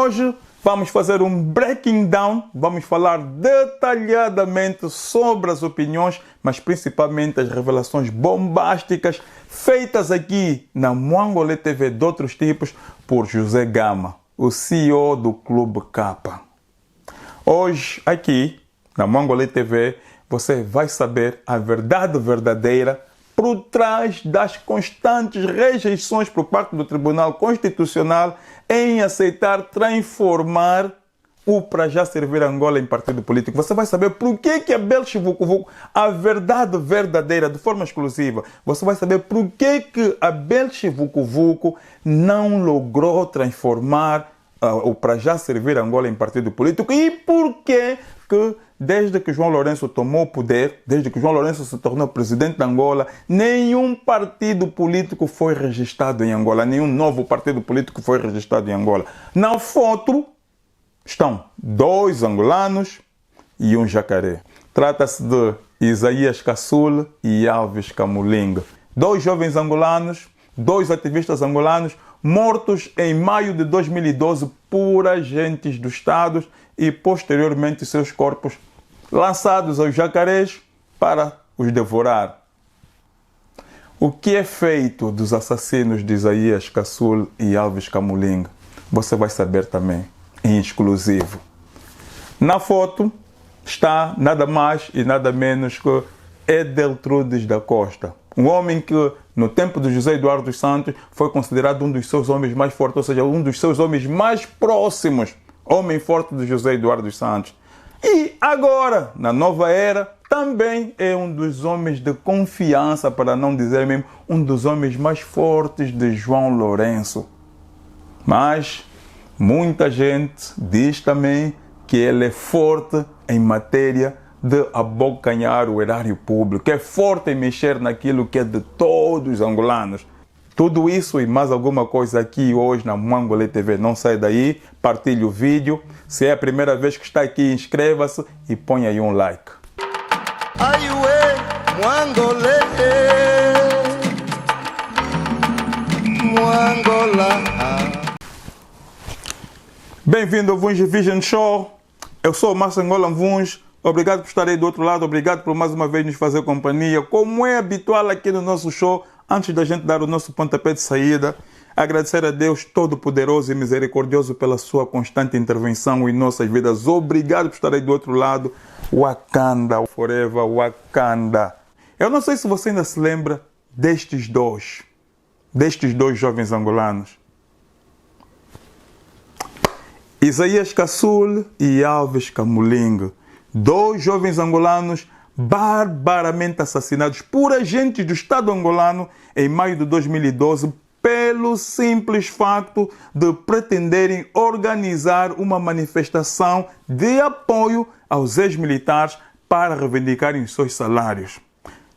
Hoje vamos fazer um breaking down, vamos falar detalhadamente sobre as opiniões, mas principalmente as revelações bombásticas feitas aqui na Mwangolé TV de outros tipos por José Gama, o CEO do Clube K. Hoje, aqui na Mwangolé TV, você vai saber a verdade verdadeira por trás das constantes rejeições por parte do Tribunal Constitucional em aceitar transformar o para já servir Angola em partido político. Você vai saber por que Abel Chivucovuco, a verdade verdadeira, de forma exclusiva. Você vai saber por que Abel Chivucovuco não logrou transformar o para já servir Angola em partido político e por que desde que João Lourenço tomou o poder, desde que João Lourenço se tornou presidente de Angola, nenhum partido político foi registrado em Angola, nenhum novo partido político foi registrado em Angola. Na foto estão 2 angolanos e um jacaré. Trata-se de Isaías Caçula e Alves Camulinga. 2 jovens angolanos, 2 ativistas angolanos, mortos em maio de 2012 por agentes do Estado e posteriormente seus corpos lançados aos jacarés para os devorar. O que é feito dos assassinos de Isaías Caçula e Alves Camulinga? Você vai saber também, em exclusivo. Na foto está nada mais e nada menos que Edeltrudes da Costa, um homem que no tempo de José Eduardo dos Santos foi considerado um dos seus homens mais fortes, ou seja, um dos seus homens mais próximos, homem forte de José Eduardo dos Santos. E agora, na nova era, também é um dos homens de confiança, para não dizer mesmo, um dos homens mais fortes de João Lourenço. Mas muita gente diz também que ele é forte em matéria de abocanhar o erário público, é forte em mexer naquilo que é de todos os angolanos. Tudo isso e mais alguma coisa aqui hoje na Mwangolé TV. Não sai daí, partilhe o vídeo. Se é a primeira vez que está aqui, inscreva-se e ponha aí um like. Mwangolé, Mwangola. Bem-vindo ao Vuns Vision Show. Eu sou o Márcio Angola Vuns. Obrigado por estar aí do outro lado. Obrigado por mais uma vez nos fazer companhia. Como é habitual aqui no nosso show, antes da gente dar o nosso pontapé de saída, agradecer a Deus Todo-Poderoso e Misericordioso pela sua constante intervenção em nossas vidas. Obrigado por estar aí do outro lado. Wakanda, forever Wakanda. Eu não sei se você ainda se lembra destes dois jovens angolanos. Isaías Caçula e Alves Camulinga. 2 jovens angolanos barbaramente assassinados por agentes do Estado angolano em maio de 2012 pelo simples facto de pretenderem organizar uma manifestação de apoio aos ex-militares para reivindicarem os seus salários.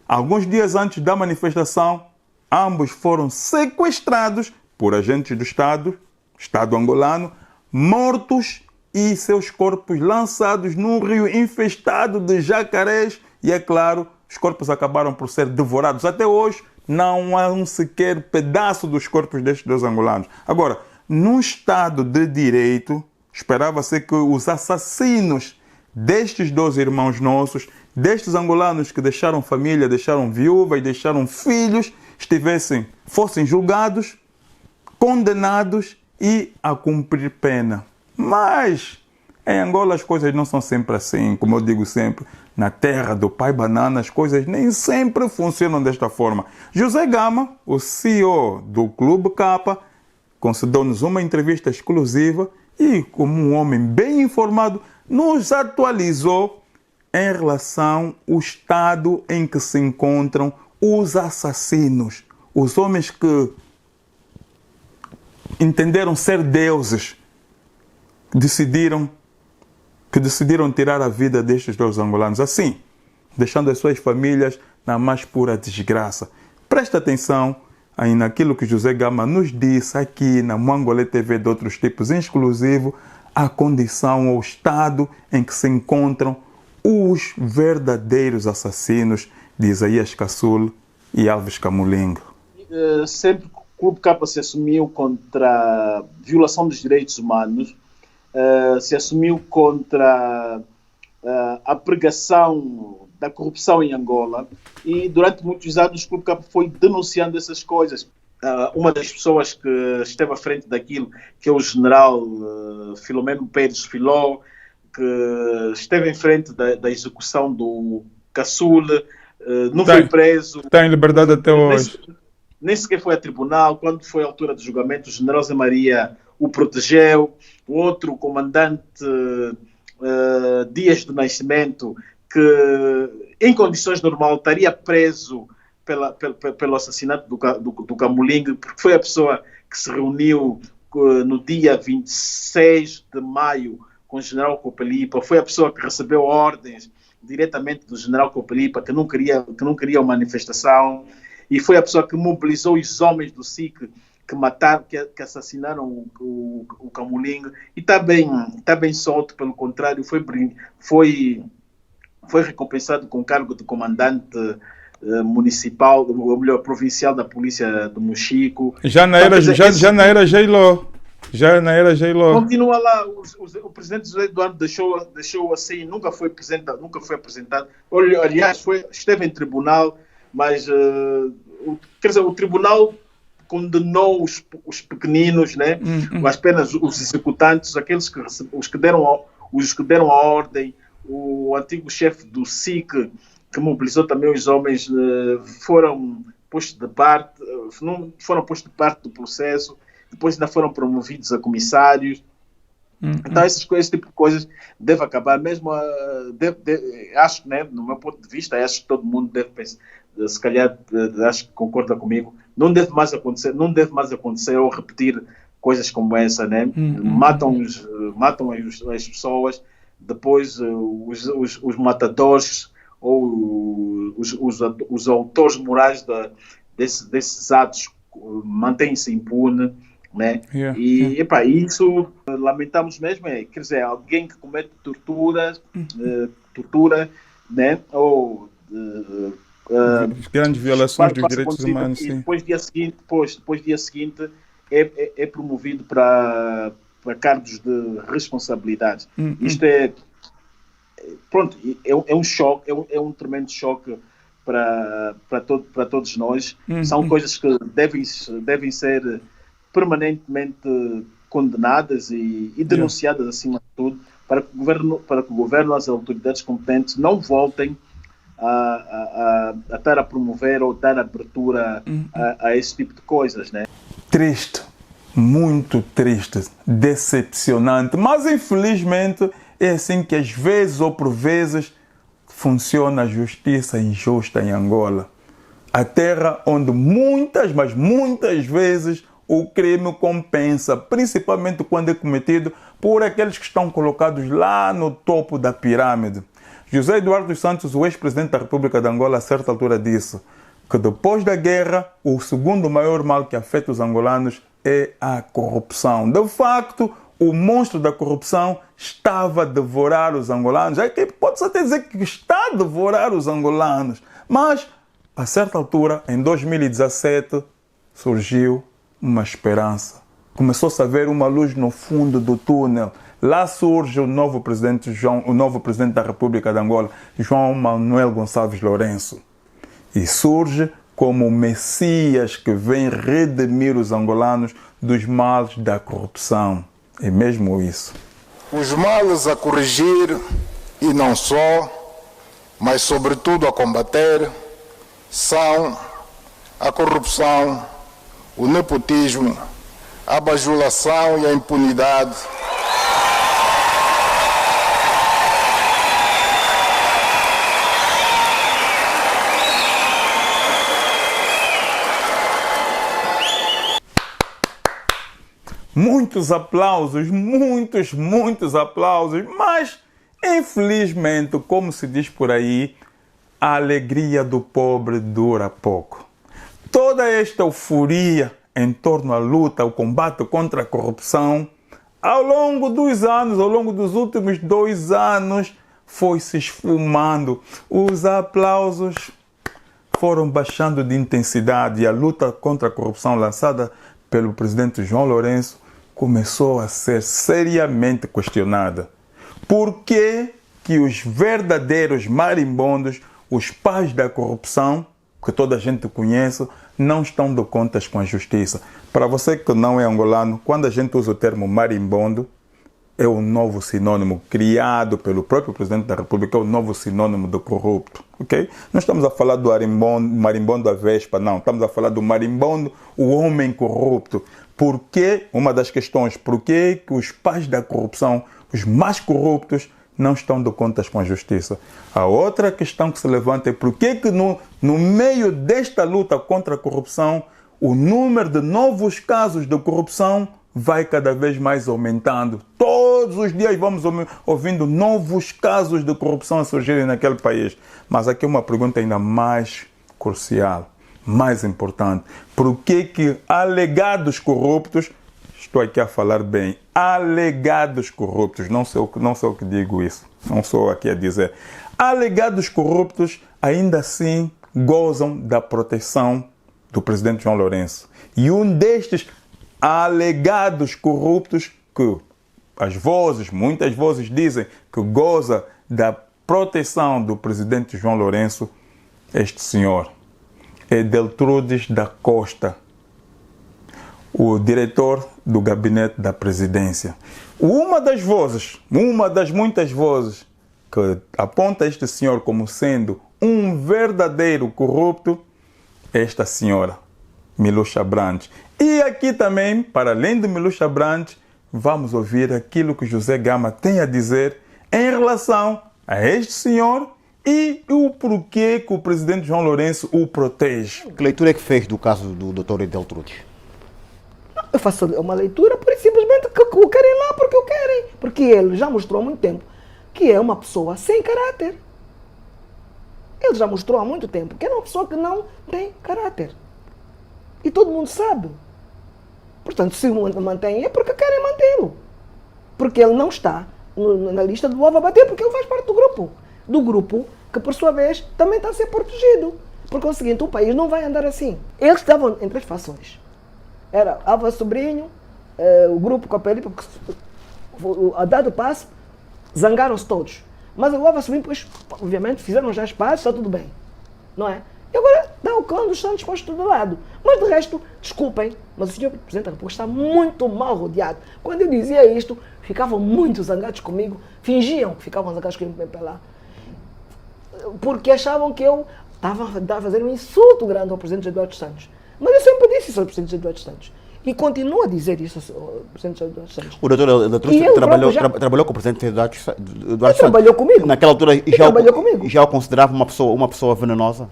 Alguns dias antes da manifestação, ambos foram sequestrados por agentes do Estado angolano, mortos e seus corpos lançados num rio infestado de jacarés e, é claro, os corpos acabaram por ser devorados. Até hoje não há um sequer pedaço dos corpos destes 2 angolanos. Agora, num Estado de Direito, esperava-se que os assassinos destes 2 irmãos nossos, destes angolanos que deixaram família, deixaram viúva e deixaram filhos, fossem julgados, condenados e a cumprir pena. Mas em Angola as coisas não são sempre assim. Como eu digo sempre, na terra do pai banana as coisas nem sempre funcionam desta forma. José Gama, o CEO do Clube K, concedeu-nos uma entrevista exclusiva e, como um homem bem informado, nos atualizou em relação ao estado em que se encontram os assassinos, os homens que entenderam ser deuses, decidiram tirar a vida destes 2 angolanos, assim, deixando as suas famílias na mais pura desgraça. Presta atenção aí naquilo que José Gama nos disse aqui na Mwangolé TV de outros tipos, em exclusivo, a condição ou estado em que se encontram os verdadeiros assassinos de Isaías Caçula e Alves Camulinga. Sempre que o Clube K se assumiu contra a violação dos direitos humanos, se assumiu contra a pregação da corrupção em Angola, e durante muitos anos o Clube K foi denunciando essas coisas. Uma das pessoas que esteve à frente daquilo, que é o general Filomeno Pérez Filó, que esteve em frente da execução do caçula, não foi preso. Está em liberdade até hoje. Nem sequer foi a tribunal. Quando foi a altura do julgamento, o general Zé Maria o protegeu. O outro comandante, Dias do Nascimento, que em condições normais estaria preso pelo assassinato do Camulingue, porque foi a pessoa que se reuniu no dia 26 de maio com o general Copelipa, foi a pessoa que recebeu ordens diretamente do general Copelipa, que não queria uma manifestação, e foi a pessoa que mobilizou os homens do SIC que mataram, que assassinaram o Camulingue, e está bem solto. Pelo contrário, foi recompensado com o cargo de comandante municipal, ou melhor, provincial da polícia do Mochico. Já na era Jailó. Continua lá. O presidente José Eduardo deixou assim, nunca foi apresentado. Aliás, esteve em tribunal, mas quer dizer, o tribunal condenou os pequeninos, né? Apenas os executantes, aqueles os que deram a ordem. O antigo chefe do SIC, que mobilizou também os homens, foram postos de parte do processo. Depois ainda foram promovidos a comissários. Então esse tipo de coisas deve acabar. Mesmo acho, né, no meu ponto de vista, acho que todo mundo deve pensar, se calhar, acho que concorda comigo, não deve mais acontecer ou repetir coisas como essa, né? Matam as pessoas, depois os matadores ou os autores morais desses atos mantêm-se impunes, né? Isso lamentamos mesmo, quer dizer, alguém que comete tortura, né? Ou grandes violações dos direitos humanos, e depois dia seguinte é promovido para cargos de responsabilidade. Isto é um choque, é um tremendo choque para todos nós. São coisas que devem ser permanentemente condenadas e denunciadas, acima de tudo, para que o governo, as autoridades competentes não voltem a estar a promover ou dar abertura a esse tipo de coisas, né? Triste, muito triste, decepcionante, mas infelizmente é assim que às vezes ou por vezes funciona a justiça injusta em Angola. A terra onde muitas vezes o crime compensa, principalmente quando é cometido por aqueles que estão colocados lá no topo da pirâmide. José Eduardo dos Santos, o ex-presidente da República de Angola, a certa altura disse que depois da guerra, o segundo maior mal que afeta os angolanos é a corrupção. De facto, o monstro da corrupção estava a devorar os angolanos. Pode-se até dizer que está a devorar os angolanos. Mas, a certa altura, em 2017, surgiu uma esperança. Começou-se a ver uma luz no fundo do túnel. Lá surge o novo presidente da República de Angola, João Manuel Gonçalves Lourenço. E surge como o Messias que vem redimir os angolanos dos males da corrupção. É mesmo isso. Os males a corrigir, e não só, mas sobretudo a combater, são a corrupção, o nepotismo, a bajulação e a impunidade. Muitos aplausos, muitos aplausos, mas infelizmente, como se diz por aí, a alegria do pobre dura pouco. Toda esta euforia em torno à luta, ao combate contra a corrupção, ao longo dos anos, ao longo dos últimos 2 anos, foi se esfumando. Os aplausos foram baixando de intensidade e a luta contra a corrupção lançada pelo presidente João Lourenço começou a ser seriamente questionada. Por que que os verdadeiros marimbondos, os pais da corrupção, que toda a gente conhece, não estão de contas com a justiça? Para você que não é angolano, quando a gente usa o termo marimbondo, é o novo sinônimo criado pelo próprio presidente da República, é o novo sinônimo do corrupto, ok? Não estamos a falar do marimbondo da Vespa, não. Estamos a falar do marimbondo, o homem corrupto. Por que, uma das questões, por que os pais da corrupção, os mais corruptos, não estão de contas com a justiça? A outra questão que se levanta é por que no meio desta luta contra a corrupção, o número de novos casos de corrupção vai cada vez mais aumentando. Todos os dias vamos ouvindo novos casos de corrupção a surgirem naquele país. Mas aqui uma pergunta ainda mais crucial, mais importante. Por que alegados corruptos, estou aqui a falar bem, alegados corruptos, não sou eu que digo isso, não sou aqui a dizer, alegados corruptos ainda assim gozam da proteção do presidente João Lourenço. E um destes alegados corruptos, que muitas vozes dizem que goza da proteção do presidente João Lourenço, este senhor é Deltrudes da Costa, o diretor do gabinete da presidência. Uma das muitas vozes que aponta este senhor como sendo um verdadeiro corrupto é esta senhora, Milucha Brandes. E aqui também, para além de Milucha Brandes, vamos ouvir aquilo que José Gama tem a dizer em relação a este senhor e o porquê que o presidente João Lourenço o protege. Que leitura é que fez do caso do Dr. Deltrudes? Eu faço uma leitura por simplesmente que o querem lá porque o querem. Porque ele já mostrou há muito tempo que é uma pessoa sem caráter. Ele já mostrou há muito tempo que é uma pessoa que não tem caráter. E todo mundo sabe. Portanto, se o mantém é porque querem mantê-lo. Porque ele não está na lista do ovo a bater, porque ele faz parte do grupo. Do grupo que, por sua vez, também está a ser protegido. Por conseguinte, o país não vai andar assim. Eles estavam em três fações. Era Alva Sobrinho, o grupo Copelipa, porque a dado passo, zangaram-se todos. Mas o Alva Sobrinho, pois, obviamente, fizeram já espaço, está tudo bem. Não é? E agora dá o cão dos Santos posto do lado. Mas de resto, desculpem, mas o senhor Presidente da República está muito mal rodeado. Quando eu dizia isto, ficavam muito zangados comigo, fingiam que ficavam zangados comigo para lá. Porque achavam que eu estava a fazer um insulto grande ao Presidente Eduardo Santos. Mas eu sempre disse isso ao Presidente Eduardo Santos. E continuo a dizer isso ao Presidente Eduardo Santos. O doutor trabalhou com o Presidente Eduardo Santos. Trabalhou comigo. Naquela altura já o considerava uma pessoa venenosa?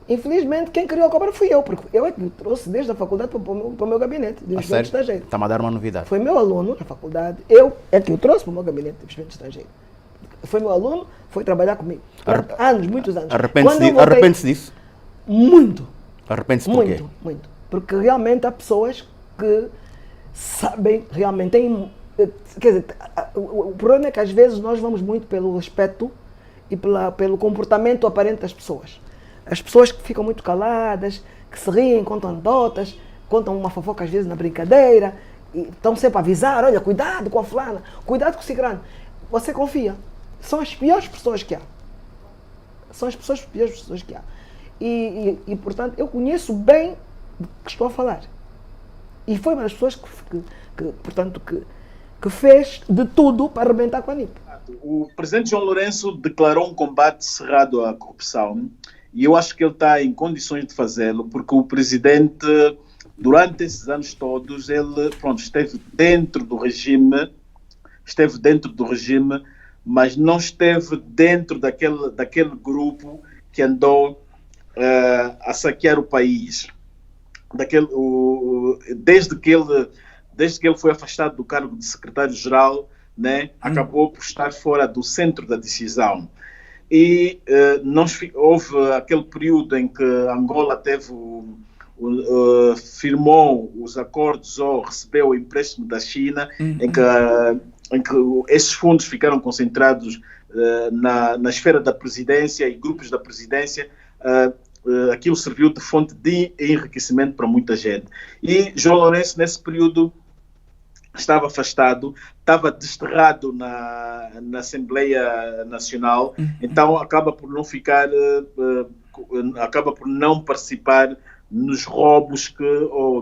Infelizmente, quem criou a cobra fui eu, porque eu é que o trouxe desde a faculdade para o meu gabinete de investimento estrangeiro. Está-me a dar uma novidade. Foi meu aluno na faculdade, eu é que o trouxe para o meu gabinete de investimento estrangeiro. Foi meu aluno, foi trabalhar comigo. Anos, muitos anos. Arrepende-se disso? Muito. Arrepende-se por quê? Muito. Porque realmente há pessoas que sabem, realmente têm... Quer dizer, o problema é que às vezes nós vamos muito pelo respeito e pelo comportamento aparente das pessoas. As pessoas que ficam muito caladas, que se riem, contam anedotas, contam uma fofoca às vezes na brincadeira, e estão sempre a avisar, olha, cuidado com a fulana, cuidado com o ciclano. Você confia. São as piores pessoas que há. São as piores pessoas que há. E portanto, eu conheço bem do que estou a falar. E foi uma das pessoas que fez de tudo para arrebentar com a NIP. O presidente João Lourenço declarou um combate cerrado à corrupção e eu acho que ele está em condições de fazê-lo, porque o presidente, durante esses anos todos, ele esteve dentro do regime, mas não esteve dentro daquele grupo que andou a saquear o país. Desde que ele foi afastado do cargo de secretário-geral, né, acabou por estar fora do centro da decisão. E houve aquele período em que Angola firmou os acordos ou recebeu o empréstimo da China, em que esses fundos ficaram concentrados na esfera da presidência e grupos da presidência. Aquilo serviu de fonte de enriquecimento para muita gente. E João Lourenço, nesse período, estava afastado, estava desterrado na Assembleia Nacional, então acaba por não ficar, acaba por não participar nos roubos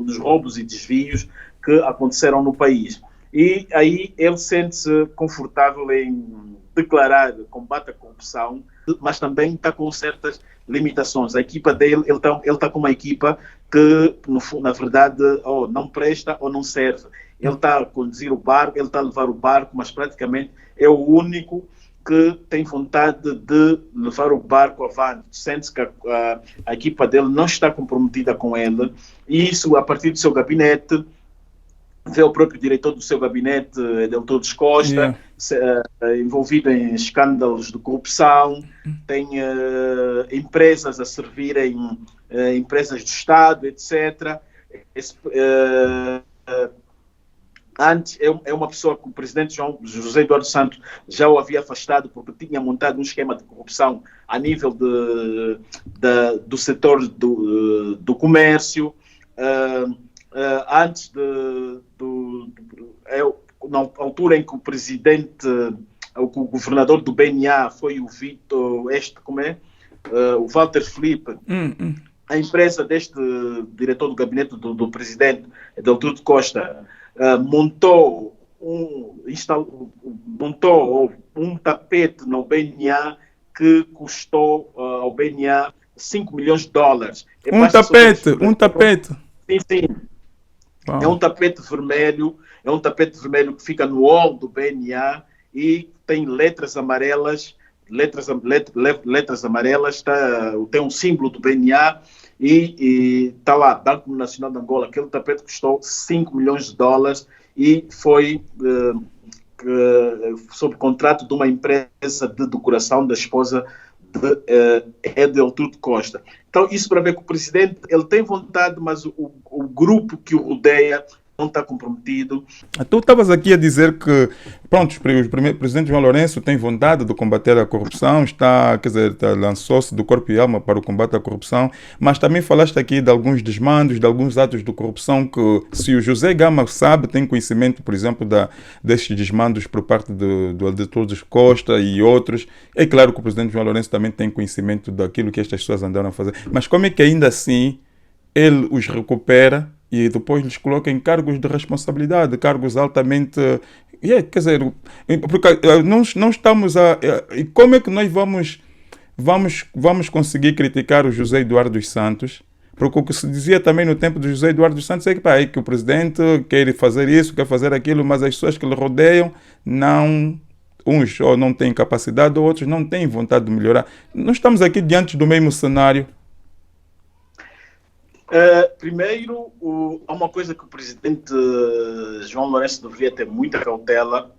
nos roubos e desvios que aconteceram no país. E aí ele sente-se confortável em declarar combate à corrupção, mas também está com certas limitações. A equipa dele, ele está com uma equipa que, na verdade, ou não presta ou não serve. Ele está a conduzir o barco, ele está a levar o barco, mas praticamente é o único que tem vontade de levar o barco avante. Sente-se que a equipa dele não está comprometida com ele. E isso, a partir do seu gabinete, vê o próprio diretor do seu gabinete, Edeltudes Costa, envolvido em escândalos de corrupção, tem empresas a servirem empresas do Estado, etc. Antes, é uma pessoa que o presidente José Eduardo Santos já o havia afastado porque tinha montado um esquema de corrupção a nível do setor do comércio. Antes na altura em que o presidente, o governador do BNA foi o o Walter Felipe, a empresa deste diretor do gabinete do presidente, Edeltudes Costa, montou um tapete no BNA que custou ao BNA $5 milhões. Um tapete. Sim. Wow. É um tapete vermelho que fica no hall do BNA e tem letras amarelas, tem um símbolo do BNA e está lá, Banco Nacional de Angola. Aquele tapete custou $5 milhões e foi sob contrato de uma empresa de decoração da esposa de Edeltudes Costa. Então, isso para ver que o presidente ele tem vontade, mas o grupo que o rodeia não está comprometido. Tu estavas aqui a dizer que, pronto, o presidente João Lourenço tem vontade de combater a corrupção, lançou-se do corpo e alma para o combate à corrupção, mas também falaste aqui de alguns desmandos, de alguns atos de corrupção que, se o José Gama sabe, tem conhecimento, por exemplo, destes desmandos por parte do Edeltudes Costa e outros. É claro que o presidente João Lourenço também tem conhecimento daquilo que estas pessoas andaram a fazer, mas como é que ainda assim ele os recupera e depois lhes coloca em cargos de responsabilidade, cargos altamente... quer dizer, porque não estamos a... E como é que nós vamos conseguir criticar o José Eduardo dos Santos? Porque o que se dizia também no tempo do José Eduardo dos Santos é que o presidente quer fazer isso, quer fazer aquilo, mas as pessoas que lhe rodeiam uns ou não têm capacidade, ou outros não têm vontade de melhorar. Nós estamos aqui diante do mesmo cenário. Primeiro, há uma coisa que o presidente João Lourenço deveria ter muita cautela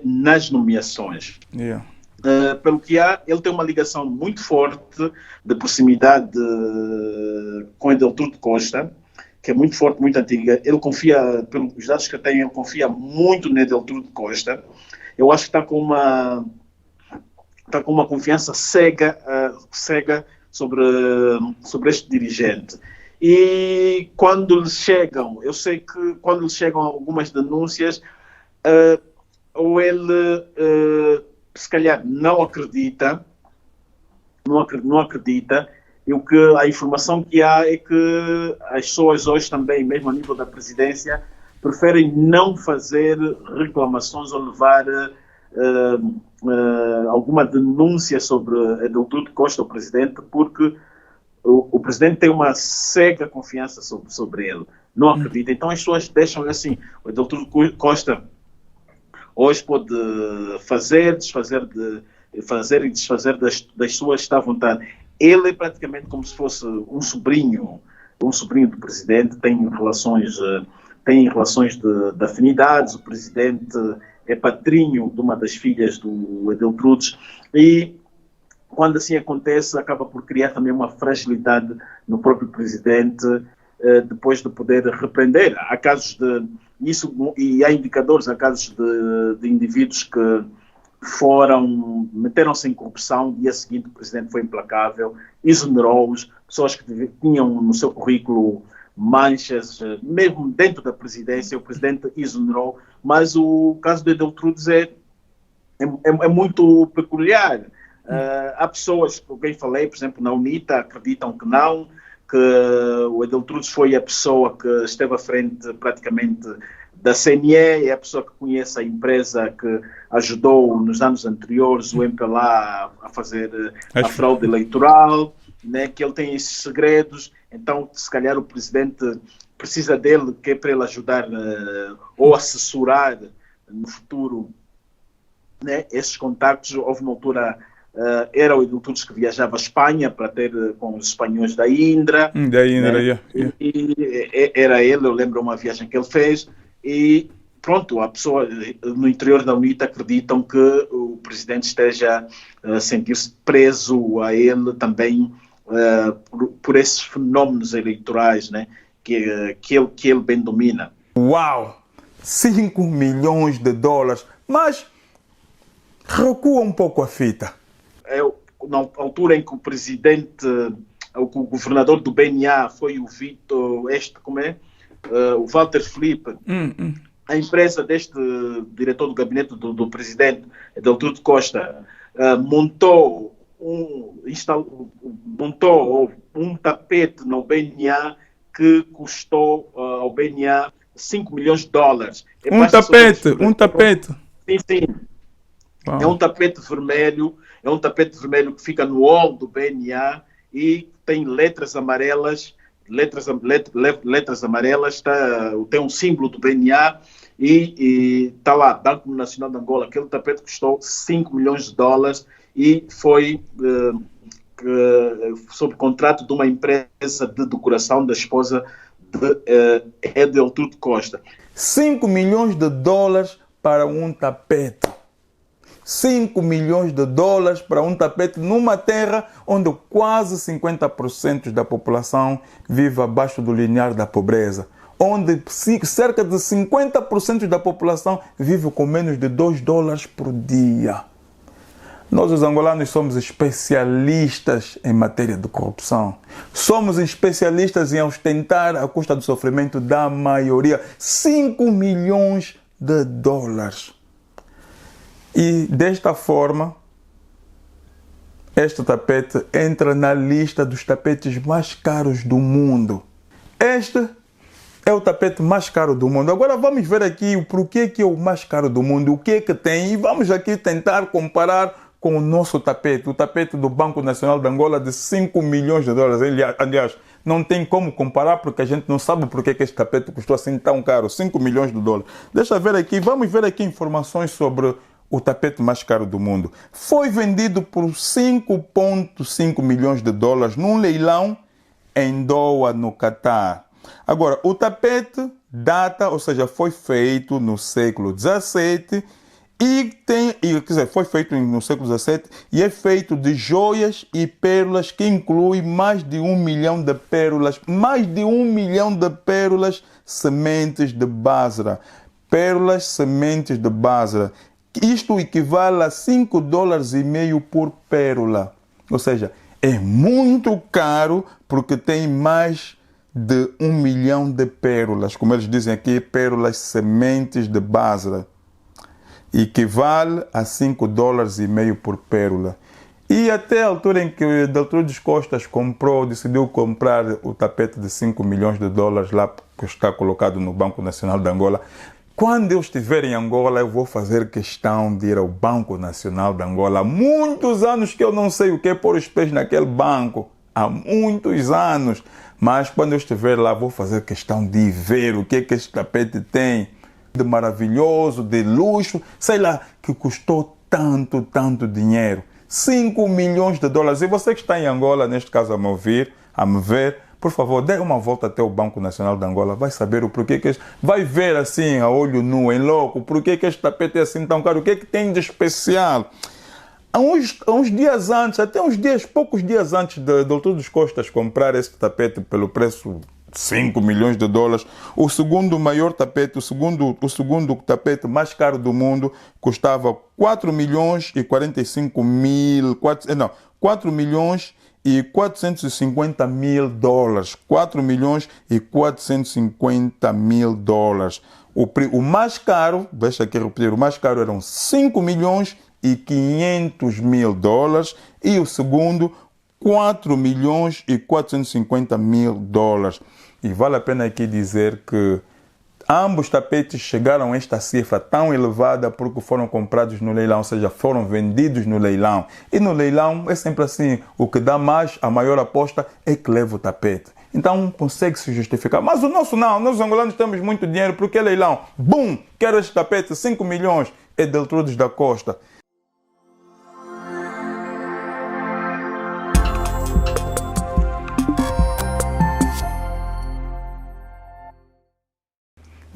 nas nomeações. Pelo que ele tem uma ligação muito forte de proximidade com Edeltudes Costa, que é muito forte, muito antiga. Ele confia, pelos dados que eu tenho, ele confia muito no Edeltudes Costa. Eu acho que está com uma confiança cega sobre este dirigente. E quando lhes chegam, eu sei que quando lhes chegam algumas denúncias, ou ele se calhar não acredita, e a informação que há é que as pessoas hoje também, mesmo a nível da presidência, preferem não fazer reclamações ou levar alguma denúncia sobre Edeltudes Costa, o presidente, porque o presidente tem uma cega confiança sobre ele, não acredita. Então as pessoas deixam assim, o Edeltudes Costa hoje pode fazer e desfazer das suas está à vontade. Ele é praticamente como se fosse um sobrinho do presidente, tem relações de afinidades. O presidente é padrinho de uma das filhas do Edeltudes e quando assim acontece, acaba por criar também uma fragilidade no próprio presidente, depois de poder repreender. Há casos e há indicadores, há casos de indivíduos que meteram-se em corrupção, dia seguinte o presidente foi implacável, exonerou-os, pessoas que tinham no seu currículo manchas, mesmo dentro da presidência, o presidente exonerou, mas o caso de Edeltrudes é muito peculiar. Há pessoas, com quem falei, por exemplo, na UNITA, acreditam que não, que o Edeltrudes foi a pessoa que esteve à frente praticamente da CNE, é a pessoa que conhece a empresa que ajudou nos anos anteriores o MPLA a fazer a fraude eleitoral, né, que ele tem esses segredos, então se calhar o presidente precisa dele, que é para ele ajudar ou assessorar no futuro, né, esses contactos. Houve uma altura, era o Edeltrudes que viajava à Espanha para ter com os espanhóis da Indra. Da Indra, né, yeah. E era ele, eu lembro uma viagem que ele fez, e pronto, a pessoa no interior da UNITA acreditam que o presidente esteja a sentir-se preso a ele também por esses fenómenos eleitorais, né, que ele bem domina. Uau! 5 milhões de dólares, mas recua um pouco a fita. Na altura em que o presidente, o governador do BNA foi o Vitor, o Walter Felipe, a empresa deste diretor do gabinete do presidente, Edeltrudes Costa, montou um tapete no BNA que custou ao BNA 5 milhões de dólares. Um tapete. Sim. Wow. É um tapete vermelho que fica no hall do BNA e tem letras amarelas, tem um símbolo do BNA e está lá, Banco Nacional de Angola. Aquele tapete custou 5 milhões de dólares e foi sob contrato de uma empresa de decoração da esposa de Edeltrudes Costa. 5 milhões de dólares para um tapete. 5 milhões de dólares para um tapete numa terra onde quase 50% da população vive abaixo do limiar da pobreza. Onde cerca de 50% da população vive com menos de 2 dólares por dia. Nós, os angolanos, somos especialistas em matéria de corrupção. Somos especialistas em ostentar à custa do sofrimento da maioria. 5 milhões de dólares. E desta forma, este tapete entra na lista dos tapetes mais caros do mundo. Este é o tapete mais caro do mundo. Agora vamos ver aqui o porquê que é o mais caro do mundo, o que é que tem, e vamos aqui tentar comparar com o nosso tapete, o tapete do Banco Nacional de Angola de 5 milhões de dólares. Aliás, não tem como comparar porque a gente não sabe por que este tapete custou assim tão caro, 5 milhões de dólares. Deixa eu ver aqui, vamos ver aqui informações sobre o tapete mais caro do mundo. Foi vendido por 5,5 milhões de dólares num leilão em Doha, no Catar. Agora, o tapete data, ou seja, foi feito no século XVII foi feito no século XVII e é feito de joias e pérolas que inclui mais de 1 milhão de pérolas, sementes de Basra. Pérolas, sementes de Basra. Isto equivale a 5 dólares e meio por pérola. Ou seja, é muito caro porque tem mais de 1 milhão de pérolas. Como eles dizem aqui, pérolas, sementes de Basra. Equivale a 5 dólares e meio por pérola. E até a altura em que o Edeltrudes Costa decidiu comprar o tapete de 5 milhões de dólares lá que está colocado no Banco Nacional de Angola. Quando eu estiver em Angola, eu vou fazer questão de ir ao Banco Nacional de Angola. Há muitos anos que eu não sei o que é pôr os pés naquele banco. Há muitos anos. Mas quando eu estiver lá, vou fazer questão de ver o que é que este tapete tem de maravilhoso, de luxo, sei lá, que custou tanto dinheiro. 5 milhões de dólares. E você que está em Angola, neste caso a me ver, por favor, dê uma volta até o Banco Nacional de Angola, vai saber o porquê que vai ver assim, a olho nu, em louco, porquê que este tapete é assim tão caro, o que é que tem de especial. Há uns dias antes, poucos dias antes de Edeltrudes Costas comprar este tapete pelo preço de 5 milhões de dólares, o segundo tapete mais caro do mundo custava 4 milhões e 45 mil, 4 milhões e 450 mil dólares. 4 milhões e 450 mil dólares. O mais caro, deixa aqui repetir, o mais caro eram 5 milhões e 500 mil dólares e o segundo 4 milhões e 450 mil dólares. E vale a pena aqui dizer que ambos tapetes chegaram a esta cifra tão elevada porque foram comprados no leilão, ou seja, foram vendidos no leilão. E no leilão é sempre assim, o que dá mais, a maior aposta é que leva o tapete. Então consegue se justificar. Mas o nosso não, nós angolanos temos muito dinheiro porque é leilão. Bum! Quero este tapete, 5 milhões, é Deltrudes da Costa.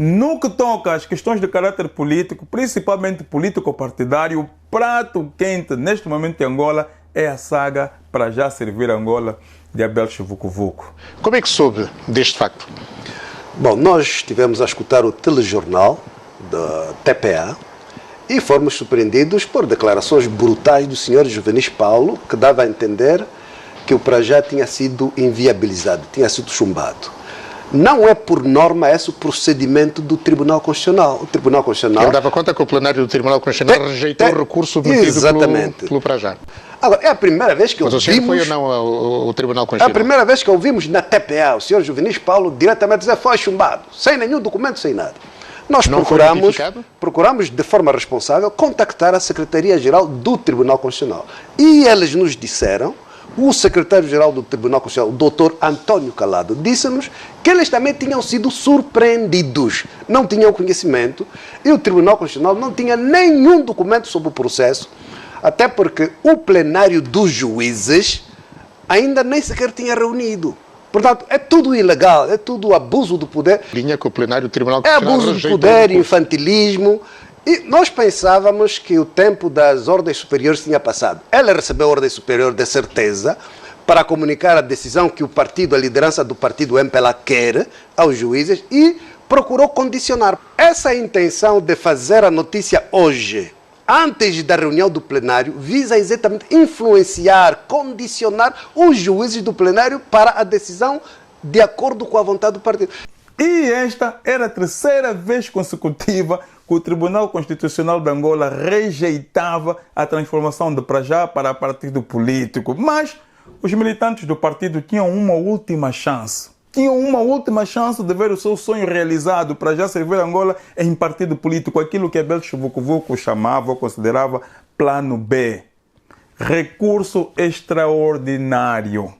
No que toca às questões de caráter político, principalmente político-partidário, o prato quente neste momento em Angola é a saga para já servir Angola de Abel Vucu-Vucu. Como é que soube deste facto? Bom, nós estivemos a escutar o telejornal da TPA e fomos surpreendidos por declarações brutais do senhor Juvenis Paulo, que dava a entender que o Prajá tinha sido inviabilizado, tinha sido chumbado. Não é por norma esse o procedimento do Tribunal Constitucional. O Tribunal Constitucional... Ele dava conta que o plenário do Tribunal Constitucional rejeitou o recurso metido pelo Prajá. Agora, é a primeira vez que ouvimos... Mas o senhor foi ou não ao Tribunal Constitucional? É a primeira vez que ouvimos na TPA o senhor Juvenis Paulo diretamente dizer foi chumbado, sem nenhum documento, sem nada. Nós procuramos de forma responsável contactar a Secretaria-Geral do Tribunal Constitucional. E eles nos disseram, o secretário-geral do Tribunal Constitucional, o doutor António Calado, disse-nos que eles também tinham sido surpreendidos, não tinham conhecimento, e o Tribunal Constitucional não tinha nenhum documento sobre o processo, até porque o plenário dos juízes ainda nem sequer tinha reunido. Portanto, é tudo ilegal, é tudo abuso do poder. Linha que o plenário do Tribunal Constitucional é abuso do poder, infantilismo. E nós pensávamos que o tempo das ordens superiores tinha passado. Ela recebeu a ordem superior de certeza para comunicar a decisão que o partido, a liderança do partido MPLA quer aos juízes e procurou condicionar. Essa intenção de fazer a notícia hoje, antes da reunião do plenário, visa exatamente influenciar, condicionar os juízes do plenário para a decisão de acordo com a vontade do partido. E esta era a terceira vez consecutiva que o Tribunal Constitucional de Angola rejeitava a transformação de Prajá para partido político. Mas os militantes do partido tinham uma última chance. Tinham uma última chance de ver o seu sonho realizado para já servir Angola em partido político. Aquilo que Abel Vucu-Vucu chamava ou considerava plano B. Recurso extraordinário.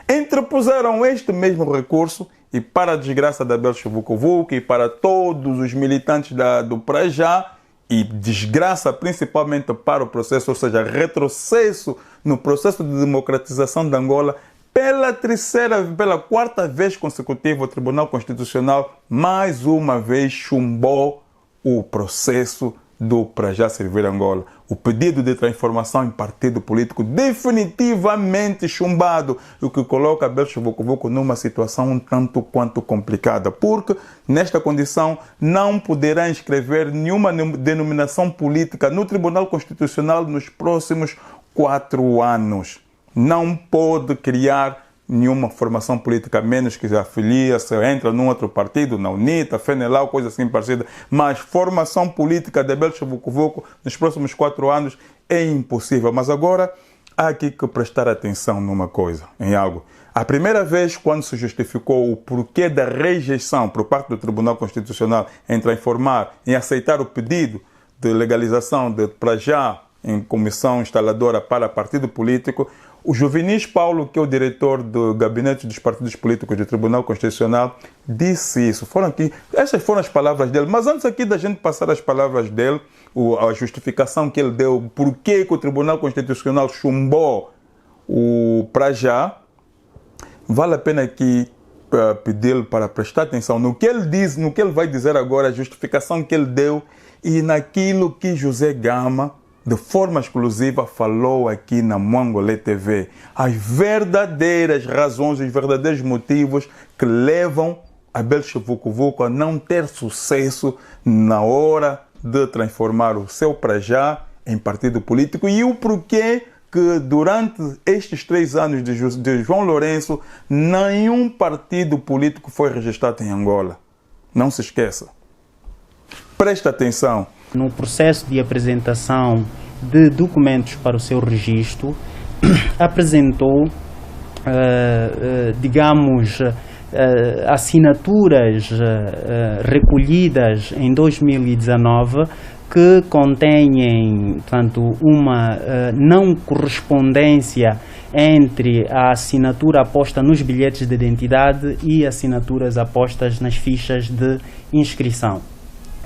Interpuseram este mesmo recurso e, para a desgraça da Abel Vucu-Vucu e para todos os militantes do Prajá, e desgraça principalmente para o processo, ou seja, retrocesso no processo de democratização de Angola, pela quarta vez consecutiva, o Tribunal Constitucional mais uma vez chumbou o processo do Prajá servir Angola. O pedido de transformação em partido político definitivamente chumbado, o que coloca Abel Vucu-Vucu numa situação um tanto quanto complicada, porque nesta condição não poderá inscrever nenhuma denominação política no Tribunal Constitucional nos próximos 4 anos. Não pode criar nenhuma formação política, a menos que se afilia, se entra num outro partido, na UNITA, FENELAU, coisa assim parecida. Mas formação política de Abel Vucu-Vucu nos próximos 4 anos é impossível. Mas agora há aqui que prestar atenção numa coisa, em algo. A primeira vez, quando se justificou o porquê da rejeição por parte do Tribunal Constitucional em transformar, em aceitar o pedido de legalização de Prajá em comissão instaladora para partido político, o Juvenis Paulo, que é o diretor do gabinete dos partidos políticos do Tribunal Constitucional, disse isso. Essas foram as palavras dele. Mas antes aqui da gente passar as palavras dele, a justificação que ele deu, por que o Tribunal Constitucional chumbou o Prajá, vale a pena aqui pedir-lhe para prestar atenção no que ele diz, no que ele vai dizer agora, a justificação que ele deu e naquilo que José Gama, de forma exclusiva, falou aqui na Mwangolé TV. As verdadeiras razões, os verdadeiros motivos que levam Abel Vucu-Vucu a não ter sucesso na hora de transformar o seu Prajá em partido político e o porquê que durante estes 3 anos de João Lourenço, nenhum partido político foi registrado em Angola. Não se esqueça. Preste atenção. No processo de apresentação de documentos para o seu registro, apresentou, assinaturas recolhidas em 2019 que contêm, portanto, uma não correspondência entre a assinatura aposta nos bilhetes de identidade e assinaturas apostas nas fichas de inscrição.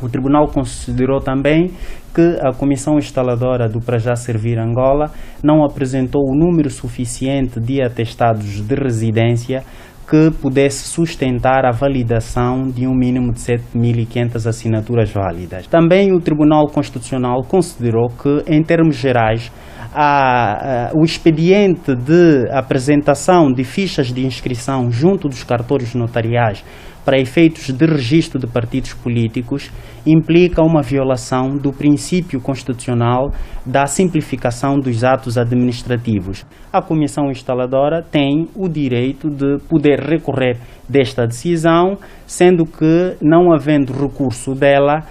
O Tribunal considerou também que a Comissão Instaladora do Para Já Servir Angola não apresentou o número suficiente de atestados de residência que pudesse sustentar a validação de um mínimo de 7.500 assinaturas válidas. Também o Tribunal Constitucional considerou que, em termos gerais, o expediente de apresentação de fichas de inscrição junto dos cartórios notariais para efeitos de registro de partidos políticos implica uma violação do princípio constitucional da simplificação dos atos administrativos. A Comissão Instaladora tem o direito de poder recorrer desta decisão, sendo que, não havendo recurso dela,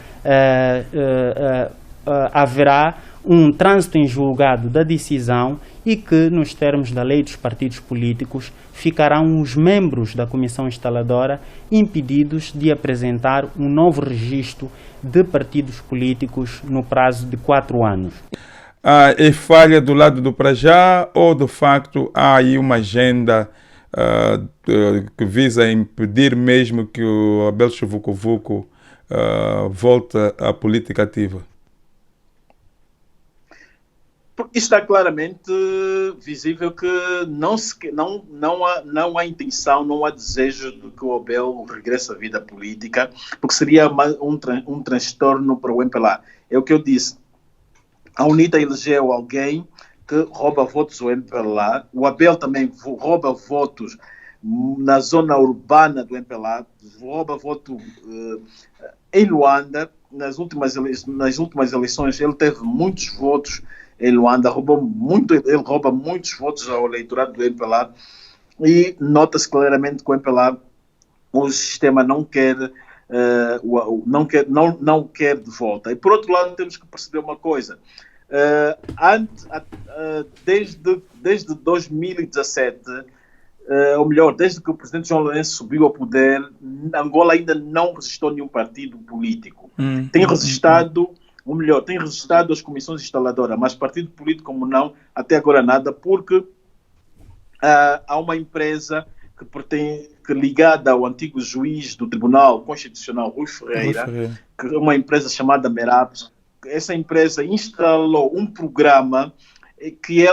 haverá um trânsito em julgado da decisão e que, nos termos da lei dos partidos políticos, ficarão os membros da Comissão Instaladora impedidos de apresentar um novo registro de partidos políticos no prazo de 4 anos. É falha do lado do Para Já ou, de facto, há aí uma agenda que visa impedir mesmo que o Abel Vucu-Vucu volte à política ativa? Está claramente visível que não há intenção, não há desejo de que o Abel regresse à vida política, porque seria um transtorno para o MPLA. É o que eu disse. A UNITA elegeu alguém que rouba votos do MPLA. O Abel também rouba votos na zona urbana do MPLA, rouba voto em Luanda. Nas últimas eleições ele teve muitos votos em Luanda, ele rouba muitos votos ao eleitorado do MPLA e nota-se claramente que o MPLA, o sistema não quer de volta. E por outro lado temos que perceber uma coisa, desde 2017, ou melhor, desde que o presidente João Lourenço subiu ao poder, Angola ainda não registrou nenhum partido político. Tem registrado as comissões instaladoras, mas partido político como não, até agora nada, porque há uma empresa que ligada ao antigo juiz do Tribunal Constitucional, Rui Ferreira, que é uma empresa chamada Merap. Essa empresa instalou um programa que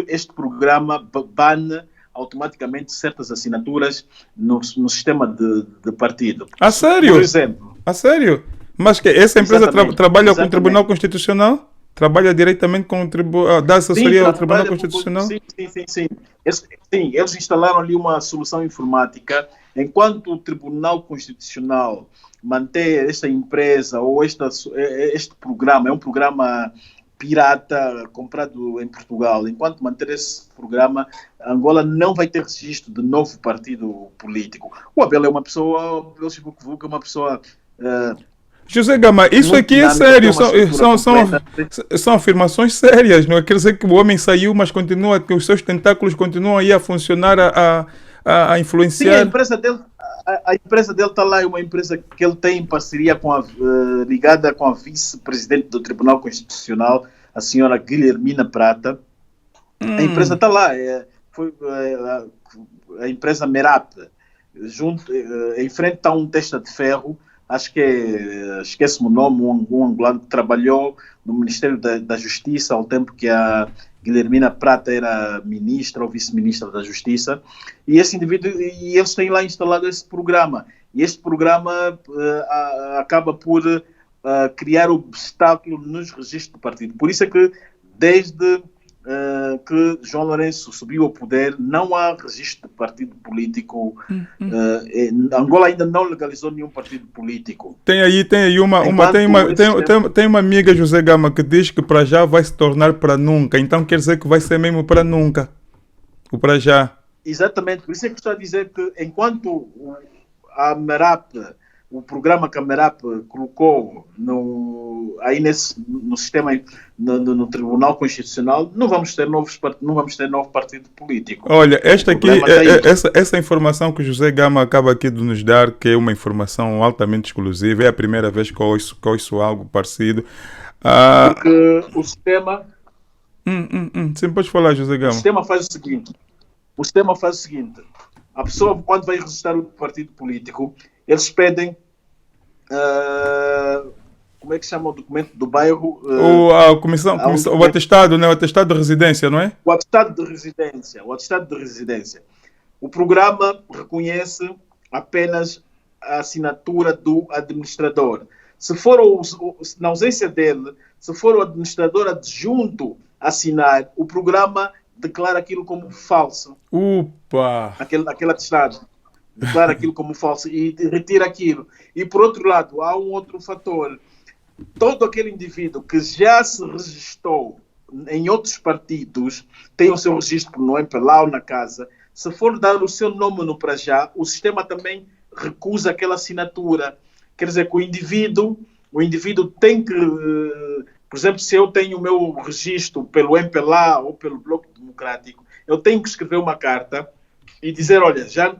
este programa bane automaticamente certas assinaturas no sistema de partido. A sério? Por exemplo. A sério? Mas que essa empresa trabalha com o Tribunal Constitucional? Trabalha diretamente com o Tribunal, dá assessoria ao Tribunal Constitucional? Sim. Eles instalaram ali uma solução informática, enquanto o Tribunal Constitucional mantém esta empresa ou este programa, é um programa pirata comprado em Portugal. Enquanto manter esse programa, Angola não vai ter registro de novo partido político. O Abel é uma pessoa, o Abel Vucu-Vucu é uma pessoa... José Gama, isso aqui é sério, são afirmações sérias, não é? Quer dizer que o homem saiu, mas continua, que os seus tentáculos continuam aí a funcionar, a influenciar. Sim, a empresa dele está lá, é uma empresa que ele tem em parceria ligada com a vice-presidente do Tribunal Constitucional, a senhora Guilhermina Prata. A empresa está lá, foi a empresa Merap. Em frente está um testa de ferro, acho que esquece-me o nome, um angolano que trabalhou no Ministério da Justiça ao tempo que a Guilhermina Prata era ministra ou vice-ministra da Justiça, e esse indivíduo, e eles têm lá instalado esse programa, e este programa acaba por criar obstáculo nos registros do partido. Por isso é que desde que João Lourenço subiu ao poder, não há registro de partido político. Angola ainda não legalizou nenhum partido político. Tem uma amiga, José Gama, que diz que para já vai se tornar para nunca. Então quer dizer que vai ser mesmo para nunca. O para já. Exatamente. Por isso é que estou a dizer que enquanto a MERAP, o programa que a MERAP colocou no sistema, no Tribunal Constitucional, não vamos ter novo partido político. Olha, essa informação que o José Gama acaba aqui de nos dar, que é uma informação altamente exclusiva, é a primeira vez que ouço algo parecido. Porque o sistema... Sim, pode falar, José Gama. O sistema faz o seguinte. A pessoa, quando vai registrar o partido político, eles pedem, como é que chama o documento do bairro? O atestado, né? O atestado de residência, não é? O atestado de residência. O programa reconhece apenas a assinatura do administrador. Se for na ausência dele, se for o administrador adjunto assinar, o programa declara aquilo como falso. Aquele atestado. Declara aquilo como falso e retira aquilo. E, por outro lado, há um outro fator. Todo aquele indivíduo que já se registrou em outros partidos, tem o seu registro no MPLA ou na casa, se for dar o seu nome no para já, o sistema também recusa aquela assinatura. Quer dizer que o indivíduo tem que... Por exemplo, se eu tenho o meu registro pelo MPLA ou pelo Bloco Democrático, eu tenho que escrever uma carta e dizer, olha, já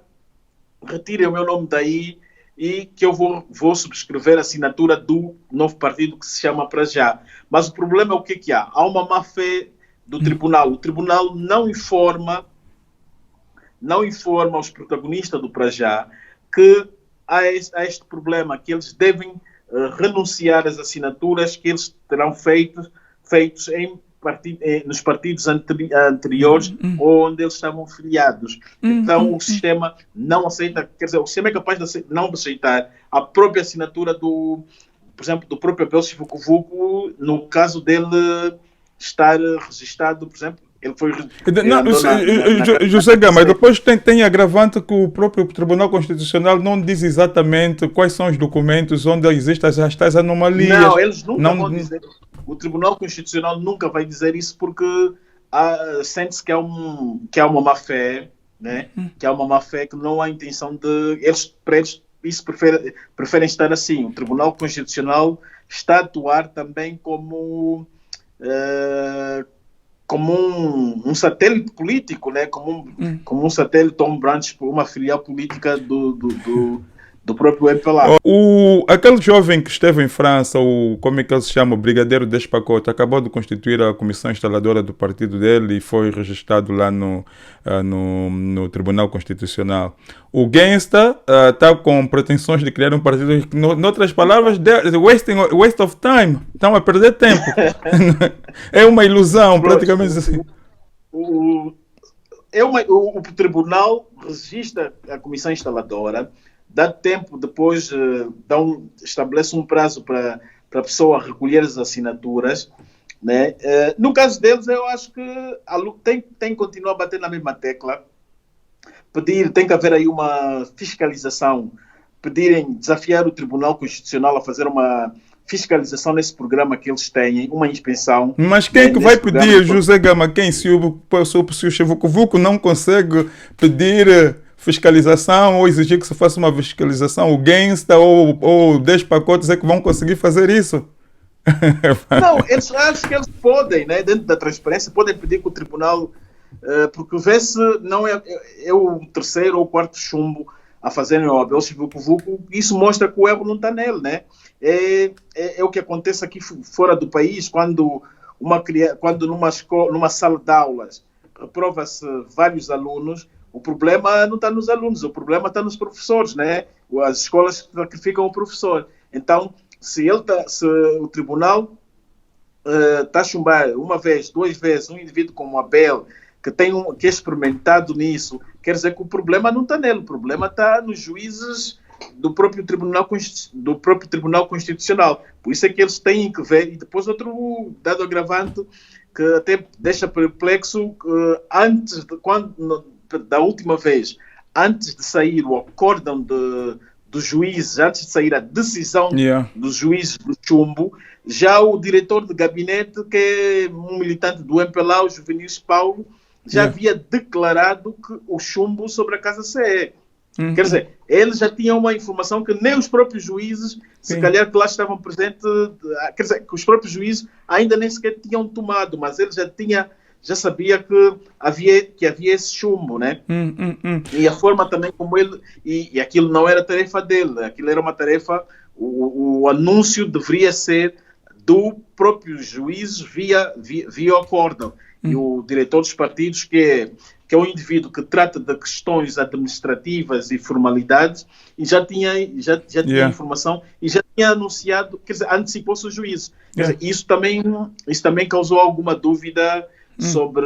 retirem o meu nome daí e que eu vou subscrever a assinatura do novo partido que se chama Para Já. Mas o problema é o que há? Há uma má-fé do tribunal. O tribunal não informa os protagonistas do Para Já que há este problema, que eles devem renunciar às assinaturas que eles terão feitos nos partidos anteriores onde eles estavam filiados. Então o sistema não aceita, quer dizer, o sistema é capaz de não aceitar a própria assinatura por exemplo, do próprio Abel Chivucovuco, no caso dele estar registado, por exemplo, ele foi... José Gama, depois tem agravante que o próprio Tribunal Constitucional não diz exatamente quais são os documentos onde existem as tais anomalias. Não, eles nunca vão dizer. O Tribunal Constitucional nunca vai dizer isso porque sente-se que há uma má-fé, né? Que há uma má-fé, que não há intenção de... Para eles isso preferem estar assim. O Tribunal Constitucional está a atuar também como um satélite político, né? como um satélite Tom Branch, uma filial política do próprio MPLA. Aquele jovem que esteve em França, como é que ele se chama, o Brigadeiro Despacote, acabou de constituir a comissão instaladora do partido dele e foi registrado lá no Tribunal Constitucional. O Gangsta está com pretensões de criar um partido, noutras palavras, waste of time. Estão a perder tempo. É uma ilusão, praticamente assim. O tribunal registra a comissão instaladora, dá tempo, depois estabelece um prazo para a pessoa recolher as assinaturas, né? No caso deles, eu acho que tem que continuar a bater na mesma tecla, tem que haver aí uma fiscalização, desafiar o Tribunal Constitucional a fazer uma fiscalização nesse programa que eles têm, uma inspeção. Mas quem é que vai pedir, José Gama? Quem? Se o Chivucovuco não consegue pedir fiscalização ou exigir que se faça uma fiscalização, o Gangsta ou 10 pacotes é que vão conseguir fazer isso? Não, acho que eles podem, né, dentro da transparência, podem pedir que o tribunal, porque vê-se não é o terceiro ou quarto chumbo a fazerem o Abel Chivucovuco, isso mostra que o erro não está nele, né? É o que acontece aqui fora do país, quando numa sala de aulas reprova-se vários alunos. O problema não está nos alunos, o problema está nos professores, né? As escolas sacrificam o professor. Então, se o tribunal está a chumbar uma vez, duas vezes, um indivíduo como Abel, que é experimentado nisso, quer dizer que o problema não está nele, o problema está nos juízes do próprio Tribunal Constitucional. Por isso é que eles têm que ver. E depois outro dado agravante que até deixa perplexo, da última vez, antes de sair o acórdão dos juízes, antes de sair a decisão dos juízes do chumbo, já o diretor de gabinete, que é um militante do MPLA, o Juvenis Paulo, já havia declarado que o chumbo sobre a Casa CE. Quer dizer, eles já tinham uma informação que nem os próprios juízes, se calhar que lá estavam presentes, quer dizer, que os próprios juízes ainda nem sequer tinham tomado, mas eles já sabia que havia esse chumbo, né? E a forma também como ele... E aquilo não era tarefa dele, aquilo era uma tarefa... O anúncio deveria ser do próprio juiz via o acórdão. E o diretor dos partidos, que é um indivíduo que trata de questões administrativas e formalidades, e já tinha informação e já tinha anunciado, quer dizer, antecipou-se o juízo. Quer dizer, isso também causou alguma dúvida sobre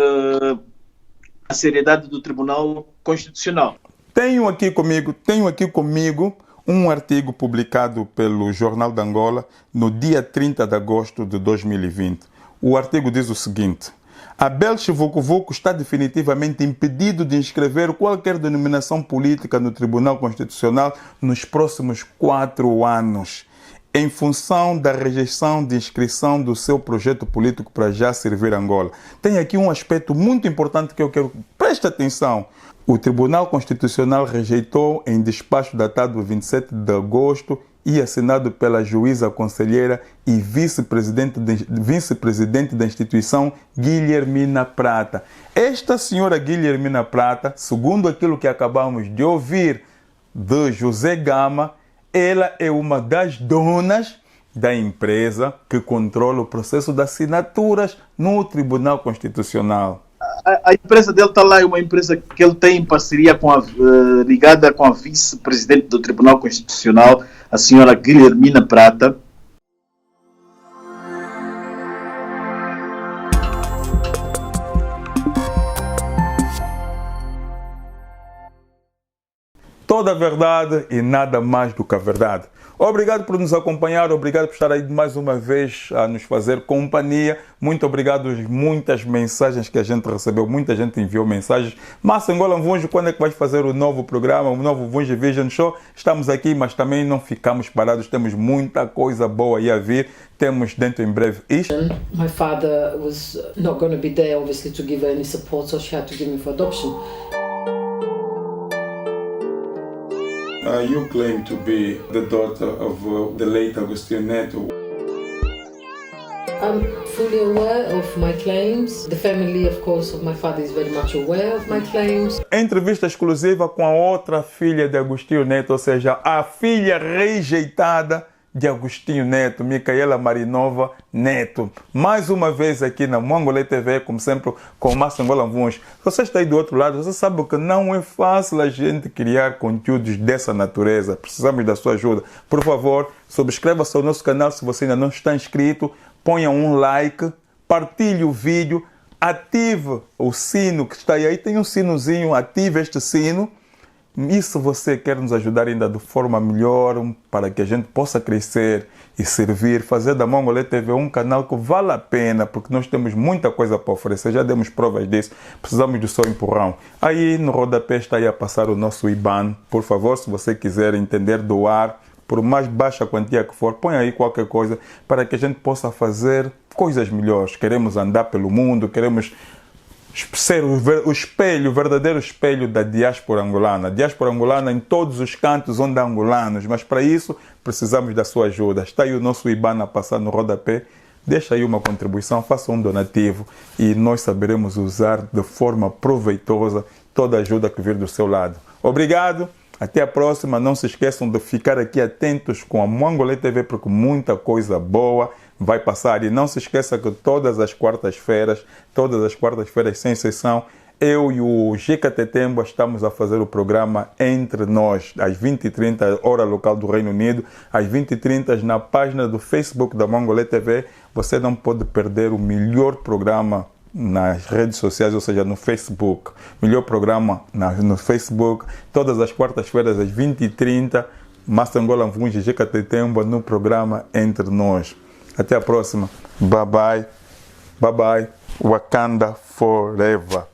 a seriedade do Tribunal Constitucional. Tenho aqui comigo um artigo publicado pelo Jornal de Angola no dia 30 de agosto de 2020. O artigo diz o seguinte: Abel Vucu está definitivamente impedido de inscrever qualquer denominação política no Tribunal Constitucional nos próximos 4 anos, em função da rejeição de inscrição do seu projeto político para já servir Angola. Tem aqui um aspecto muito importante que eu quero... Preste atenção. O Tribunal Constitucional rejeitou em despacho datado 27 de agosto e assinado pela juíza conselheira e vice-presidente da instituição, Guilhermina Prata. Esta senhora Guilhermina Prata, segundo aquilo que acabamos de ouvir de José Gama, ela é uma das donas da empresa que controla o processo de assinaturas no Tribunal Constitucional. A empresa dele está lá, é uma empresa que ele tem em parceria ligada com a vice-presidente do Tribunal Constitucional, a senhora Guilhermina Prata. Toda a verdade e nada mais do que a verdade. Obrigado por nos acompanhar, obrigado por estar aí mais uma vez a nos fazer companhia. Muito obrigado, muitas mensagens que a gente recebeu, muita gente enviou mensagens. Mas Angola Mvunjo, quando é que vais fazer o novo programa, o novo Mvunjo Vision Show? Estamos aqui, mas também não ficamos parados, temos muita coisa boa aí a vir. Temos dentro em breve isto. My father was not going to be there, obviously, to give her any support, so she had to give me for adoption. You claim to be the daughter of the late Agostinho Neto. I'm fully aware of my claims. The family, of course, of my father is very much aware of my claims. Entrevista exclusiva com a outra filha de Agostinho Neto, ou seja, a filha rejeitada de Agostinho Neto, Micaela Marinova Neto. Mais uma vez aqui na Mongolê TV, como sempre, com o Márcio Angola Mvunjo. Se você está aí do outro lado, você sabe que não é fácil a gente criar conteúdos dessa natureza. Precisamos da sua ajuda. Por favor, subscreva-se ao nosso canal se você ainda não está inscrito. Ponha um like, partilhe o vídeo, ative o sino que está aí. Tem um sinozinho, ative este sino. E se você quer nos ajudar ainda de forma melhor, para que a gente possa crescer e servir, fazer da Mongolê TV um canal que vale a pena, porque nós temos muita coisa para oferecer, já demos provas disso, precisamos do seu empurrão. Aí no rodapé está aí a passar o nosso IBAN, por favor, se você quiser entender, doar, por mais baixa quantia que for, põe aí qualquer coisa para que a gente possa fazer coisas melhores. Queremos andar pelo mundo, queremos ser o verdadeiro espelho da diáspora angolana. A diáspora angolana em todos os cantos onde há angolanos, mas para isso precisamos da sua ajuda. Está aí o nosso IBAN a passar no rodapé. Deixa aí uma contribuição, faça um donativo e nós saberemos usar de forma proveitosa toda a ajuda que vir do seu lado. Obrigado, até a próxima. Não se esqueçam de ficar aqui atentos com a Mongolê TV, porque muita coisa boa vai passar. E não se esqueça que todas as quartas-feiras sem exceção, eu e o GKT Tembo estamos a fazer o programa Entre Nós, às 20h30, hora local do Reino Unido, às 20h30 na página do Facebook da Mongolê TV. Você não pode perder o melhor programa nas redes sociais, ou seja, no Facebook. Melhor programa no Facebook, todas as quartas-feiras às 20h30, Master Angola Mvunji Jekatetemba no programa Entre Nós. Até a próxima. Bye bye. Bye bye. Wakanda forever.